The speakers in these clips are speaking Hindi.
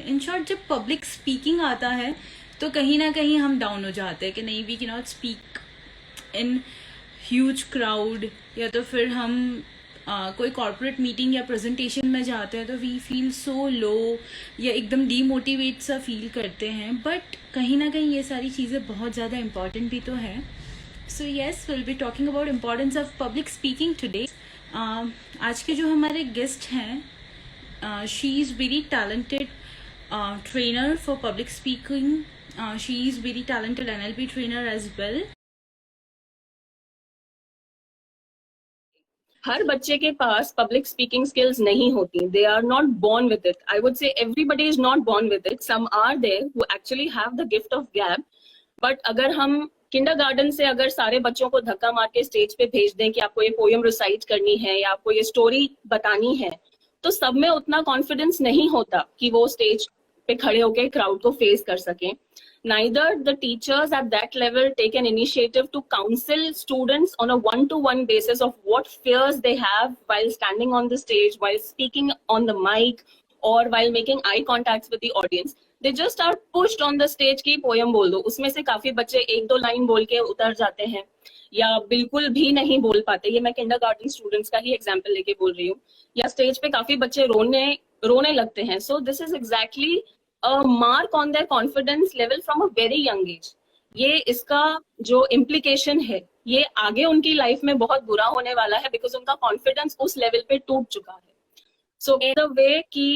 इन शॉर्ट जब पब्लिक स्पीकिंग आता है तो कहीं ना कहीं हम डाउन हो जाते हैं कि नहीं, we can not speak in huge crowd, या तो फिर हम कोई कॉर्पोरेट मीटिंग या प्रेजेंटेशन में जाते हैं तो वी फील सो लो या एकदम डीमोटिवेट सा फील करते हैं. बट कहीं ना कहीं ये सारी चीज़ें बहुत ज़्यादा इम्पॉर्टेंट भी तो है. So yes, will be talking about importance of public speaking today. आज के जो हमारे गेस्ट हैं, she is very talented trainer for public speaking. She is very talented NLP trainer as well. हर बच्चे के पास पब्लिक स्पीकिंग स्किल्स नहीं होती. They are not born with it. I would say everybody is not born with it. Some are there who actually have the gift of gab. But अगर हम किंडरगार्टन से अगर सारे बच्चों को धक्का मार के स्टेज पे भेज दें कि आपको ये पोएम रिसाइट करनी है या आपको ये स्टोरी बतानी है, तो सब में उतना कॉन्फिडेंस नहीं होता कि वो स्टेज पे खड़े होकर क्राउड को फेस कर सकें. Neither the teachers at that level take an initiative to counsel students on a one-to-one basis of what fears they have while standing on the stage, while speaking on the mic, or while making eye contacts with the audience. They just are pushed on the stage की पोएम बोल दो. उसमें से काफी बच्चे एक दो लाइन बोल के उतर जाते हैं या बिल्कुल भी नहीं बोल पाते. ये मैं किंडरगार्टन स्टूडेंट्स का ही एग्जाम्पल लेके बोल रही हूँ. या स्टेज पे काफी बच्चे रोने लगते हैं. So this is exactly a mark on their confidence level from a very young age. ये इसका जो implication है, ये आगे उनकी लाइफ में बहुत बुरा होने वाला है because उनका confidence उस लेवल पे टूट चुका है. So in the way कि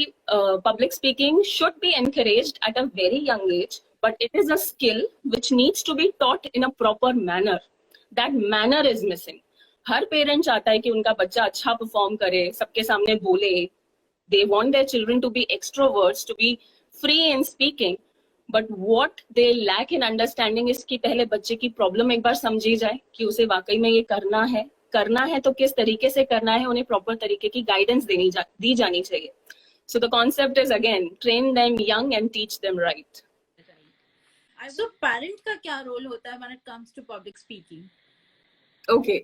public speaking should be encouraged at a very young age, but it is a skill which needs to be taught in a proper manner. That manner is missing. Her parent चाहता है कि उनका बच्चा अच्छा परफॉर्म करे, सबके सामने बोले. They want their children to be extroverts, to be free in speaking, but what they lack in understanding is कि पहले बच्चे की प्रॉब्लम एक बार समझी जाए कि उसे वाकई में ये करना है तो किस तरीके से करना है, उन्हें प्रॉपर तरीके की गाइडेंस दी जानी चाहिए. So the concept is again train them young and teach them right. So parent का क्या रोल होता है when it comes to public speaking? Okay,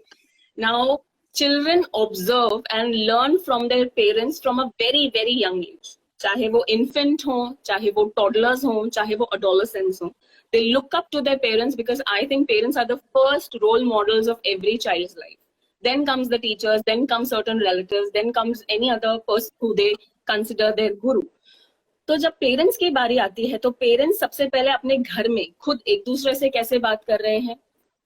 now children observe and learn from their parents from a very very young age. चाहे वो इन्फेंट हो, चाहे वो टॉडलर्स हो, चाहे वो अडोलेसेंट्स हो, they look up to their parents because I think parents are the first role models of every child's life. Then comes the teachers, then comes certain relatives, then comes any other person who they consider their guru. तो जब पेरेंट्स की बारी आती है तो पेरेंट्स सबसे पहले अपने घर में खुद एक दूसरे से कैसे बात कर रहे हैं,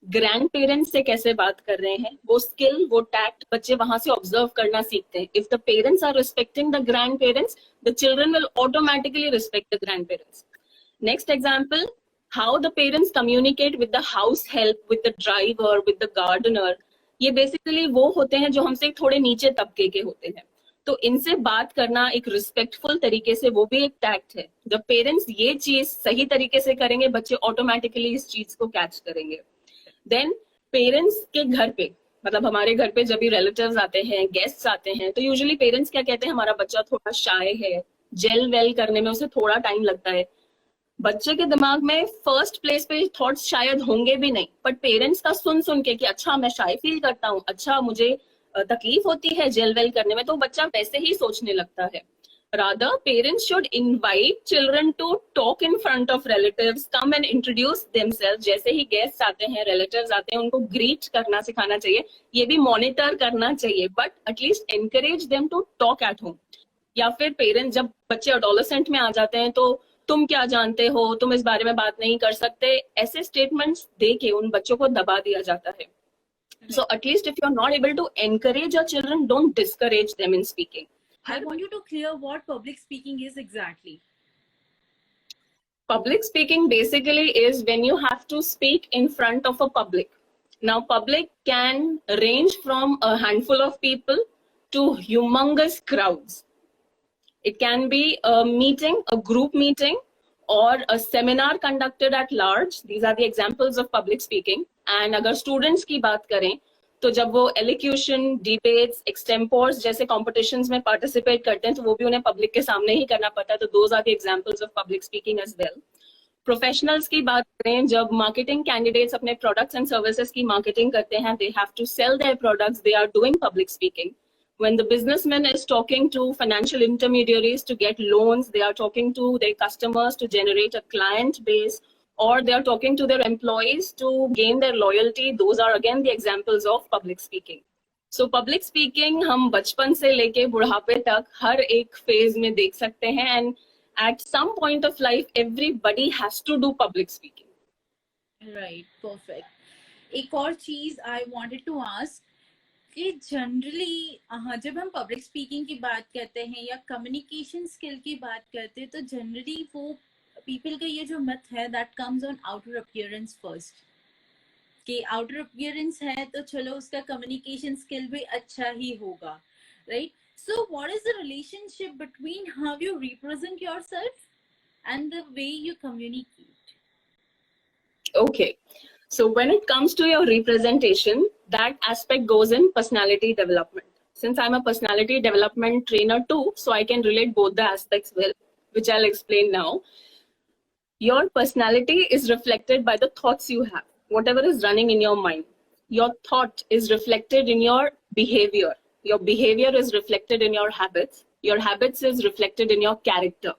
ग्रैंड पेरेंट्स से कैसे बात कर रहे हैं, वो स्किल, वो टैक्ट बच्चे वहां से ऑब्जर्व करना सीखते हैं. If the parents are respecting the grand parents, the children will automatically respect the grand parents. Next example, how the parents communicate with the house help, with the driver, with the gardener. ये बेसिकली वो होते हैं जो हमसे थोड़े नीचे तबके के होते हैं. तो इनसे बात करना एक रिस्पेक्टफुल तरीके से, वो भी एक टैक्ट है. जब पेरेंट्स ये चीज सही तरीके से करेंगे, बच्चे ऑटोमेटिकली इस चीज को कैच करेंगे. देन पेरेंट्स के घर पे, मतलब हमारे घर पे जब भी रिलेटिव्स आते हैं, गेस्ट्स आते हैं, तो यूजुअली पेरेंट्स क्या कहते हैं, हमारा बच्चा थोड़ा शाय है, जेल वेल करने में उसे थोड़ा टाइम लगता है. बच्चे के दिमाग में फर्स्ट प्लेस पे थॉट्स शायद होंगे भी नहीं, बट पेरेंट्स का सुन के कि अच्छा मैं शाय फील करता हूँ, अच्छा मुझे तकलीफ होती है जेल वेल करने में, तो बच्चा वैसे ही सोचने लगता है. Rather, parents should invite children to talk in front of relatives, come and introduce themselves. जैसे ही guests आते हैं, relatives आते हैं, उनको greet करना सिखाना चाहिए. ये भी monitor करना चाहिए, but at least encourage them to talk at home. या फिर parents जब बच्चे adolescent में आ जाते हैं तो तुम क्या जानते हो, तुम इस बारे में बात नहीं कर सकते, ऐसे statements दे के उन बच्चों को दबा दिया जाता है. So at least if you're not able to encourage your children, don't discourage them in speaking. I want you to clear what public speaking is exactly. Public speaking basically is when you have to speak in front of a public. Now, public can range from a handful of people to humongous crowds. It can be a meeting, a group meeting, or a seminar conducted at large. These are the examples of public speaking. And अगर students की बात करें, तो जब वो एलिक्यूशन, डिबेट्स, एक्सटेम्पोर्स जैसे कॉम्पिटिशंस में पार्टिसिपेट करते हैं तो वो भी उन्हें पब्लिक के सामने ही करना पड़ता है. तो those are the examples of public speaking as well. Professionals की बात करें, जब मार्केटिंग कैंडिडेट्स अपने प्रोडक्ट्स एंड सर्विसेज की मार्केटिंग करते हैं, they have to sell their products, they are doing public speaking. When the businessman is talking to financial intermediaries to get loans, they are talking to their customers to generate a client base, or they are talking to their employees to gain their loyalty. Those are again the examples of public speaking. So public speaking हम बचपन से लेके बुढ़ापे तक हर एक फेज में देख सकते हैं, and at some point of life everybody has to do public speaking. Right, perfect. एक और चीज आई वांटेड टू आस्क कि जनरली जब हम पब्लिक स्पीकिंग की बात करते हैं या कम्युनिकेशन स्किल की बात करते हैं, तो जनरली वो पीपल का ये जो मिथ है that comes on outer appearance first, कि आउटर अपीयरेंस है तो चलो उसका कम्युनिकेशन स्किल भी अच्छा ही होगा, right? So what is the relationship between how you represent yourself and the way you communicate? Okay, so when it comes to your representation, that aspect goes in personality development. Since I'm a personality development trainer too, so I can relate both the aspects well, which I'll explain now. Your personality is reflected by the thoughts you have, whatever is running in your mind. Your thought is reflected in your behavior. Your behavior is reflected in your habits. Your habits is reflected in your character.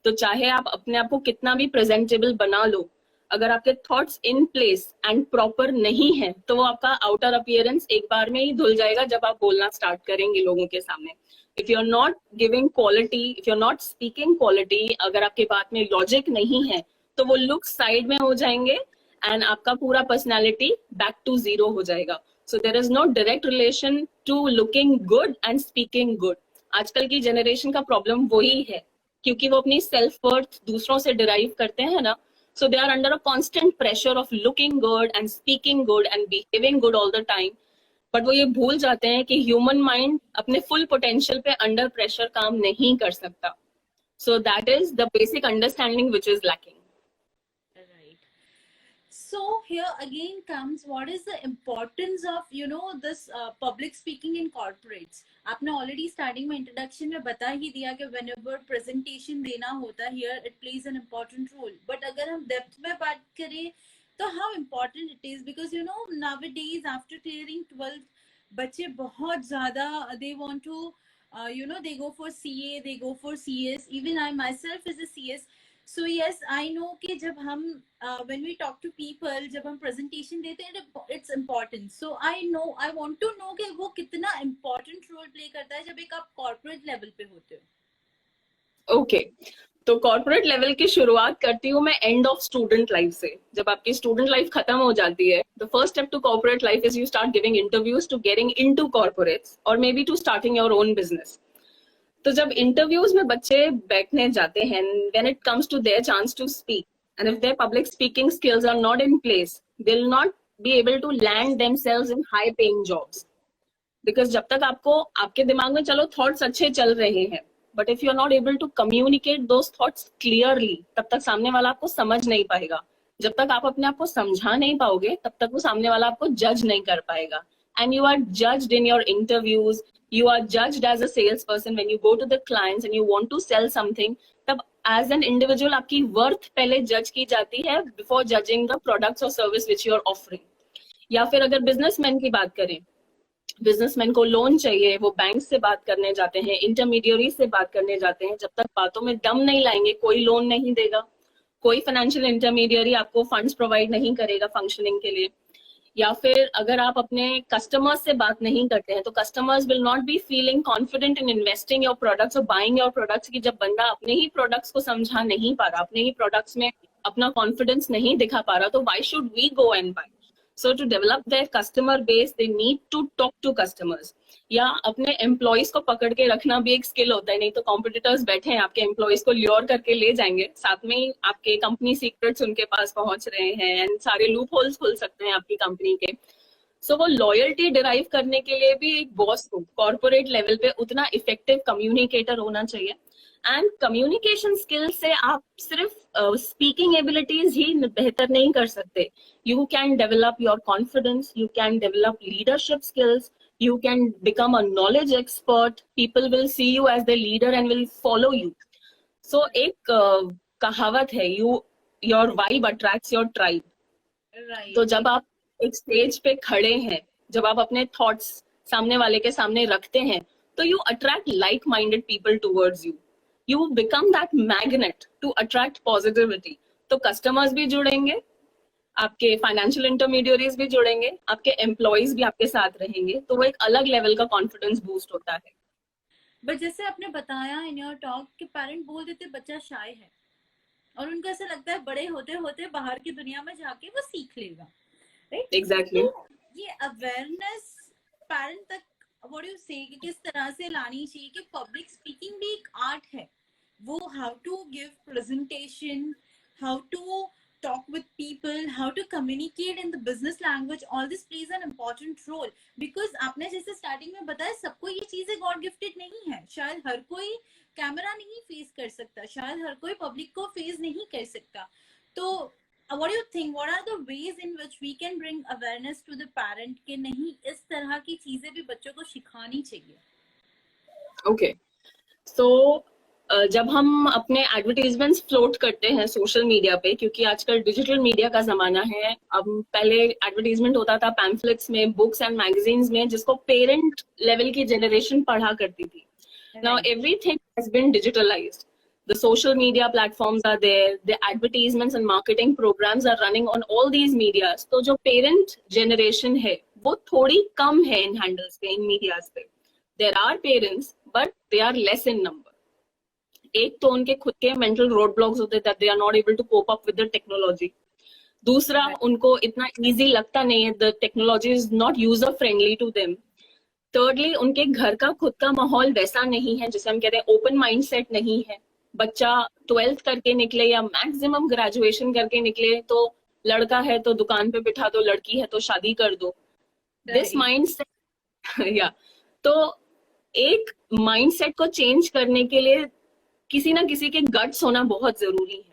तो चाहे आप अपने आप को कितना भी प्रेजेंटेबल बना लो, अगर आपके thoughts in place and proper नहीं है तो वो आपका आउटर अपीयरेंस एक बार में ही धुल जाएगा जब आप बोलना स्टार्ट करेंगे लोगों के सामने. If you are not giving quality, if you are not speaking quality, अगर आपके बात में लॉजिक नहीं है तो वो लुक साइड में हो जाएंगे एंड आपका पूरा पर्सनैलिटी बैक टू जीरो हो जाएगा. So there is no direct relation to looking good and speaking good. आजकल की जनरेशन का प्रॉब्लम वही है, क्योंकि वो अपनी सेल्फ वर्थ दूसरों से डिराइव करते हैं ना. So they are under a constant pressure of looking good and speaking good and behaving good all the time. But वो ये भूल जाते हैं कि human mind अपने full potential पे under pressure काम नहीं कर सकता. So that is the basic understanding which is lacking. Right. So here again comes what is the importance of this public speaking in corporates. आपने ऑलरेडी स्टार्टिंग में इंट्रोडक्शन में बता ही दिया कि व्हेनेवर प्रेजेंटेशन देना होता है here it plays an important role. But अगर हम डेप्थ में बात करें तो how important it is, because nowadays after clearing 12th बच्चे बहुत ज्यादा they want to they go for CA, they go for CS. Even I myself is a CS. So yes, I know कि जब हम when we talk to people, जब हम presentation देते हैं, it's important. So I want to know कि वो कितना important role play करता है जब एक आप corporate level पे होते हो. Okay, तो कॉर्पोरेट लेवल की शुरुआत करती हूँ मैं एंड ऑफ स्टूडेंट लाइफ से. जब आपकी स्टूडेंट लाइफ खत्म हो जाती है, the first step to corporate life is you start giving interviews to getting into corporates और maybe to starting your own business. तो जब इंटरव्यूज में बच्चे बैठने जाते हैं, when it comes to their chance to speak, and if their public speaking skills are not in place, they will not be able to land themselves in high paying jobs. Because जब तक आपको आपके दिमाग में चलो थॉट्स अच्छे चल रहे हैं, but if you are not able to communicate those thoughts clearly, तब तक सामने वाला आपको समझ नहीं पाएगा. जब तक आप अपने आप को समझा नहीं पाओगे, तब तक वो सामने वाला आपको जज नहीं कर पाएगा. And you are judged in your interviews, you are judged as a salesperson when you go to the clients and you want to sell something. तब as an individual आपकी worth पहले judge की जाती है before judging the products or service which you are offering. या फिर अगर businessman की बात करें, बिजनेसमैन को लोन चाहिए, वो बैंक से बात करने जाते हैं, इंटरमीडियरी से बात करने जाते हैं. जब तक बातों में दम नहीं लाएंगे, कोई लोन नहीं देगा, कोई फाइनेंशियल इंटरमीडियरी आपको फंड्स प्रोवाइड नहीं करेगा फंक्शनिंग के लिए. या फिर अगर आप अपने कस्टमर्स से बात नहीं करते हैं, तो customers will not be feeling confident in investing your products और बाइंग योर प्रोडक्ट्स. कि जब बंदा अपने ही प्रोडक्ट्स को समझा नहीं पा रहा, अपने ही प्रोडक्ट्स में अपना कॉन्फिडेंस नहीं दिखा पा रहा, तो why should we go and buy? So to develop their customer base, they need to talk to customers. या अपने एम्प्लॉइज को पकड़ के रखना भी एक स्किल होता है. नहीं तो कॉम्पिटिटर्स बैठे हैं, आपके एम्प्लॉइज को ल्योर करके ले जाएंगे, साथ में ही आपके कंपनी सीक्रेट्स उनके पास पहुंच रहे हैं एंड सारे लूप होल्स खुल सकते हैं आपकी कंपनी के. सो वो लॉयल्टी डिराइव करने के लिए भी एक बॉस को कॉर्पोरेट लेवल पे उतना इफेक्टिव कम्युनिकेटर होना चाहिए. एंड कम्युनिकेशन स्किल से आप सिर्फ स्पीकिंग एबिलिटीज ही बेहतर नहीं कर सकते. You can develop your confidence, you can develop leadership skills, you can become a knowledge expert. People will see you as the leader and will follow you. So एक कहावत है, your vibe attracts your tribe. Right. तो जब आप एक स्टेज पे खड़े हैं, जब आप अपने थॉट्स सामने वाले के सामने रखते हैं, तो you attract like minded people towards you. You become that magnet to attract positivity. तो कस्टमर्स भी जुड़ेंगे, आपके फाइनेंशियल इंटरमीडियरीज भी जुड़ेंगे, आपके एम्प्लॉयज भी आपके साथ रहेंगे, तो वो एक अलग लेवल का कॉन्फिडेंस बूस्ट होता है. बट जैसे आपने बताया इन योर टॉक कि पेरेंट बोल देते बच्चा शाय है, और उनको ऐसा लगता है बड़े होते होते बाहर की दुनिया में जाके वो सीख लेगा, राइट? एग्जैक्टली. तो ये अवेयरनेस पेरेंट तक व्हाट यू से कि किस तरह से लानी चाहिए कि पब्लिक स्पीकिंग भी एक आर्ट है, वो how to give presentation, how to talk with people, how to communicate in the business language, all this plays an important role. Because आपने जैसे स्टार्टिंग में बताया सबको ये चीजें गॉड गिफ्टेड नहीं है, शायद हर कोई कैमरा नहीं फेस कर सकता, शायद हर कोई पब्लिक को फेस नहीं कर सकता. तो what do you think, what are the ways in which we can bring awareness to the parent कि नहीं इस तरह की चीजें भी बच्चों को सिखानी चाहिए? ओके, सो जब हम अपने एडवर्टाइजमेंट्स फ्लोट करते हैं सोशल मीडिया पे, क्योंकि आजकल डिजिटल मीडिया का जमाना है, अब पहले एडवर्टाइजमेंट होता था पैम्फलेट्स में, बुक्स एंड मैगजीन्स में, जिसको पेरेंट लेवल की जनरेशन पढ़ा करती थी. Now everything has been digitalized. The social media platforms are there, the advertisements and marketing programs are running on all these medias. तो जो parent generation है वो थोड़ी कम है इन handles पे, इन medias पे. There are parents, but they are less in number. एक तो उनके खुद के मेंटल रोड ब्लॉक्स होते हैं, that they are not able to cope up with the technology. दूसरा, उनको इतना इजी लगता नहीं है, the technology is not user friendly to them. Thirdly, उनके घर का खुद का माहौल वैसा नहीं है, जिसे हम कहते हैं ओपन माइंडसेट नहीं है. बच्चा 12th करके निकले या मैक्सिमम ग्रेजुएशन करके निकले तो लड़का है तो दुकान पे बिठा दो, लड़की है तो शादी कर दो. दिस माइंडसेट या तो एक माइंडसेट को चेंज करने के लिए किसी ना किसी के गट्स होना बहुत जरूरी है.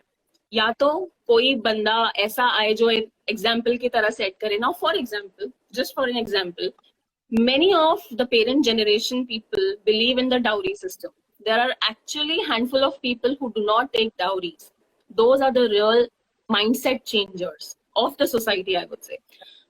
या तो कोई बंदा ऐसा आए जो एक एग्जाम्पल की तरह सेट करे. Now for example, just for an example, many of the parent generation people believe in the dowry system. There are actually handful of people who do not take dowries. Those are the real mindset changers of the society, I would say.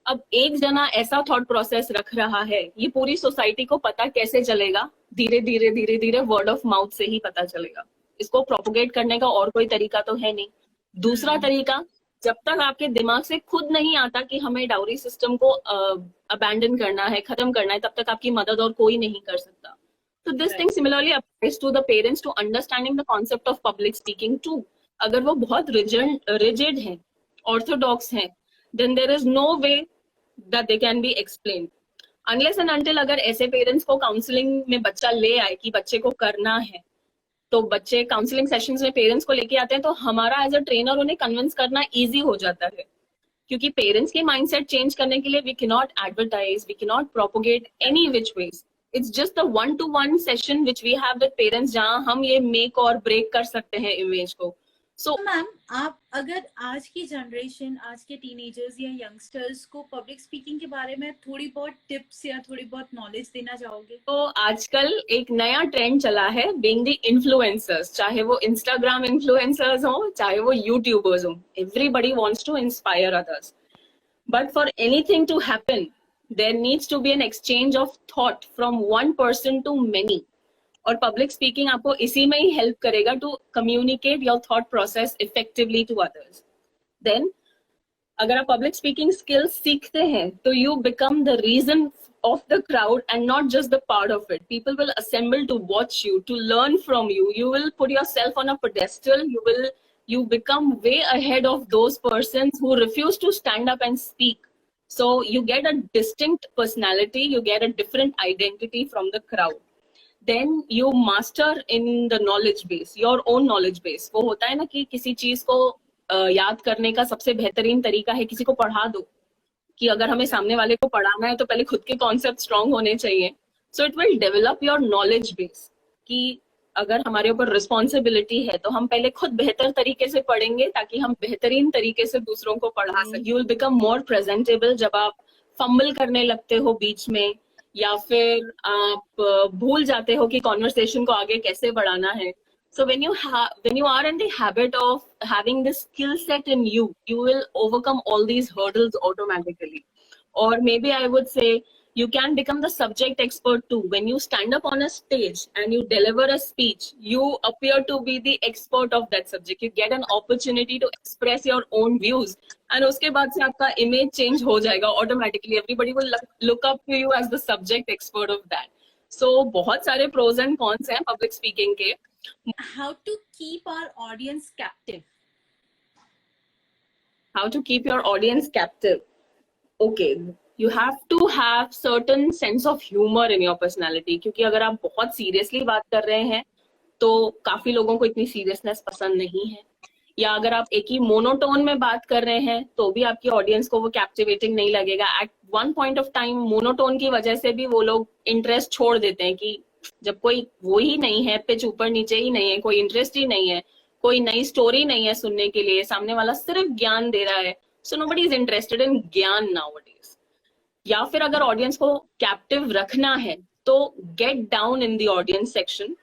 अब एक जना ऐसा थॉट प्रोसेस रख रहा है, ये पूरी सोसाइटी को पता कैसे चलेगा? धीरे धीरे धीरे धीरे वर्ड ऑफ माउथ से ही पता चलेगा. इसको प्रोपोगेट करने का और कोई तरीका तो है नहीं. दूसरा तरीका, जब तक आपके दिमाग से खुद नहीं आता कि हमें डाउरी सिस्टम को अबैंडन करना है, खत्म करना है, तब तक आपकी मदद और कोई नहीं कर सकता. तो this thing similarly applies to the parents to understanding the concept of public speaking too. अगर वो बहुत रिजिड हैं, ऑर्थोडॉक्स हैं, then there is no way that they can be explain. Unless and until अगर ऐसे पेरेंट्स को काउंसलिंग में बच्चा ले आए कि बच्चे को करना है, तो बच्चे काउंसलिंग सेशंस में पेरेंट्स को लेके आते हैं, तो हमारा एज अ ट्रेनर उन्हें कन्विंस करना इजी हो जाता है. क्योंकि पेरेंट्स की माइंडसेट चेंज करने के लिए we can not advertise, we can not propagate any which ways. It's just a 1-to-1 session which we have with parents, जहां हम ये मेक और ब्रेक कर सकते हैं इमेज को. सो मैम, आप अगर आज की जनरेशन, आज के टीनेजर्स या यंगस्टर्स को पब्लिक स्पीकिंग के बारे में थोड़ी बहुत टिप्स या थोड़ी बहुत नॉलेज देना चाहोगे? तो आजकल एक नया ट्रेंड चला है, बीइंग द इन्फ्लुएंसर्स. चाहे वो इंस्टाग्राम इन्फ्लुएंसर्स हो, चाहे वो यूट्यूबर्स हो, everybody wants to inspire others. But for anything to happen, there needs to be an exchange of thought from one person to many. और पब्लिक स्पीकिंग आपको इसी में ही हेल्प करेगा to communicate your thought process effectively to others. Then अगर आप पब्लिक स्पीकिंग स्किल्स सीखते हैं, तो you become the reason of the crowd and not just the part of it. People will assemble to watch you, to learn from you. You will put yourself on a pedestal. You become way ahead of those persons who refuse to stand up and speak. So you get a distinct personality, you get a different identity from the crowd. Then you master in the knowledge base, your own knowledge base. वो होता है ना कि किसी चीज को याद करने का सबसे बेहतरीन तरीका है किसी को पढ़ा दो. कि अगर हमें सामने वाले को पढ़ाना है तो पहले खुद के कॉन्सेप्ट स्ट्रांग होने चाहिए. So it will develop your knowledge base. कि अगर हमारे ऊपर रिस्पॉन्सिबिलिटी है तो हम पहले खुद बेहतर तरीके से पढ़ेंगे ताकि हम बेहतरीन तरीके से दूसरों को पढ़ा सकें. You will become more presentable. जब आप फंबल करने लगते हो बीच में, या फिर आप भूल जाते हो कि कॉन्वर्सेशन को आगे कैसे बढ़ाना है. So when you are in the habit of having this skill set in you, you will overcome all these hurdles automatically. Or maybe I would say You can become the subject expert too. When you stand up on a stage and you deliver a speech, you appear to be the expert of that subject. You get an opportunity to express your own views, and उसके बाद से आपका image change हो जाएगा automatically. Everybody will look up to you as the subject expert of that. So बहुत सारे pros and cons हैं public speaking के. How to keep our audience captive? How to keep your audience captive? Okay, you have to have certain sense of humor in your personality. क्योंकि अगर आप बहुत seriously बात कर रहे हैं तो काफी लोगों को इतनी seriousness पसंद नहीं है, या अगर आप एक ही मोनोटोन में बात कर रहे हैं तो भी आपकी ऑडियंस को वो कैप्टिवेटिंग नहीं लगेगा. At one point of time monotone की वजह से भी वो लोग इंटरेस्ट छोड़ देते हैं कि जब कोई वो ही नहीं है, पिच ऊपर नीचे ही नहीं है, कोई इंटरेस्ट ही नहीं है, कोई नई स्टोरी नहीं है सुनने के लिए, सामने वाला सिर्फ ज्ञान दे रहा है. So nobody is interested in ज्ञान नाउअडेज. या फिर अगर ऑडियंस को कैप्टिव रखना है तो get down in the audience section.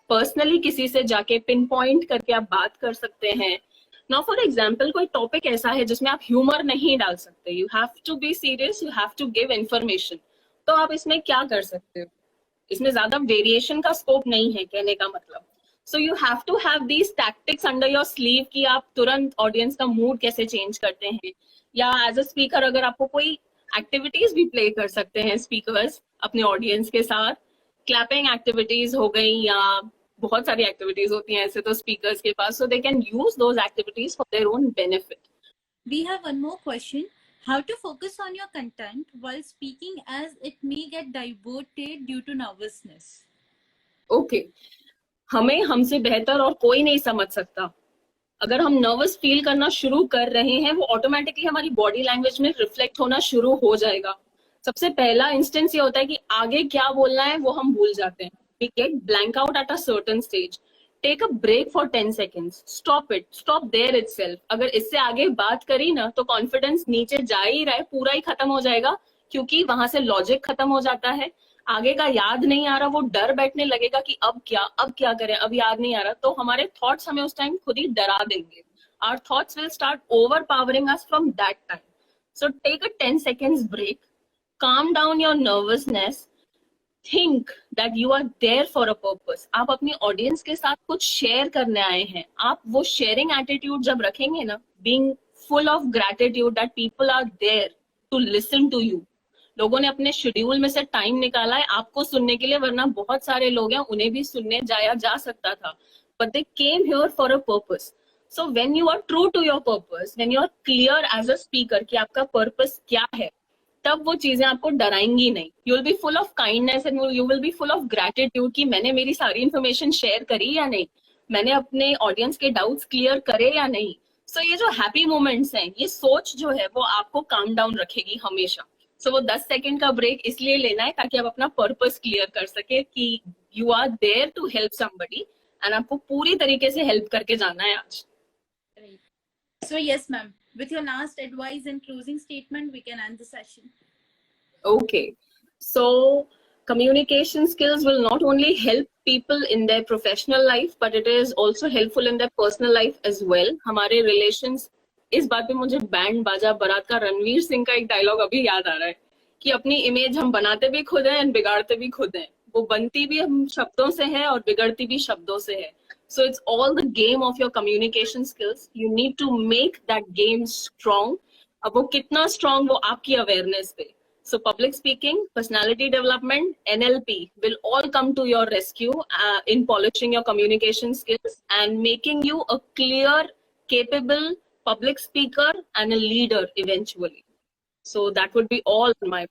Personally किसी से जाके पिन पॉइंट करके आप बात कर सकते हैं. नाउ फॉर एग्जाम्पल कोई टॉपिक ऐसा है जिसमें आप ह्यूमर नहीं डाल सकते, you have to be serious, you have to give information, तो आप इसमें क्या कर सकते हो? इसमें ज्यादा वेरिएशन का स्कोप नहीं है कहने का मतलब. So you have to have these tactics under your sleeve कि आप तुरंत ऑडियंस का मूड कैसे चेंज करते हैं. या एज अ स्पीकर अगर आपको कोई एक्टिविटीज भी प्ले कर सकते हैं स्पीकर्स अपने ऑडियंस के साथ. क्लैपिंग एक्टिविटीज हो गई या बहुत सारी एक्टिविटीज होती हैं ऐसे तो स्पीकर्स के पास, so they can use those activities for their own benefit. We have one more question. How to focus on your content while speaking as it may get diverted due to nervousness? Okay, हमें हमसे बेहतर और कोई नहीं समझ सकता. अगर हम नर्वस फील करना शुरू कर रहे हैं वो ऑटोमेटिकली हमारी बॉडी लैंग्वेज में रिफ्लेक्ट होना शुरू हो जाएगा. सबसे पहला इंस्टेंस ये होता है कि आगे क्या बोलना है वो हम भूल जाते हैं. We get blank out at a certain stage. Take a break for 10 seconds. Stop it. Stop there itself. अगर इससे आगे बात करी ना तो कॉन्फिडेंस नीचे जा ही रहा है, पूरा ही खत्म हो जाएगा, क्योंकि वहां से लॉजिक खत्म हो जाता है. आगे का याद नहीं आ रहा, वो डर बैठने लगेगा कि अब क्या करें, अब याद नहीं आ रहा, तो हमारे थॉट्स हमें उस टाइम खुद ही डरा देंगे. Our thoughts will start overpowering us from that time. So take a 10 seconds break. Calm down your nervousness. Think that you are there for a purpose. आप अपनी ऑडियंस के साथ कुछ शेयर करने आए हैं. आप वो शेयरिंग एटीट्यूड जब रखेंगे ना, being full of gratitude that people are there to listen to you. लोगों ने अपने शेड्यूल में से टाइम निकाला है आपको सुनने के लिए, वरना बहुत सारे लोग हैं उन्हें भी सुनने जाया जा सकता था, but they came here for a purpose. So when you are true to your purpose, when you are clear as a speaker कि आपका purpose क्या है, तब वो चीजें आपको डराएंगी नहीं. You will be full of kindness and you will be full of gratitude कि मैंने मेरी सारी इंफॉर्मेशन शेयर करी या नहीं, मैंने अपने ऑडियंस के डाउट्स क्लियर करे या नहीं. सो ये जो हैप्पी मोमेंट्स हैं, ये सोच जो है वो आपको काम डाउन रखेगी हमेशा. सो वो 10 सेकंड का ब्रेक इसलिए लेना है ताकि आप अपना पर्पस क्लियर कर सके कि you are there to help somebody and आपको पूरी तरीके से हेल्प करके जाना है आज. So yes, ma'am. With your last advice and closing statement, we can end the session. Okay. So communication skills will not only help people in their professional life, but it is also helpful in their personal life as well. हमारे relations, इस बात पे मुझे बैंड बाजा बारात का रणवीर सिंह का एक डायलॉग अभी याद आ रहा है कि अपनी इमेज हम बनाते भी खुद हैं और बिगाड़ते भी खुद हैं. वो बनती भी हम शब्दों से है और बिगड़ती भी शब्दों से है. So it's all the game of your communication skills. You need to make that game strong. अब वो कितना strong वो आपकी awareness पे. So public speaking, personality development, NLP will all come to your rescue in polishing your communication skills and making you a clear, capable public speaker and a leader eventually. So that would be all on my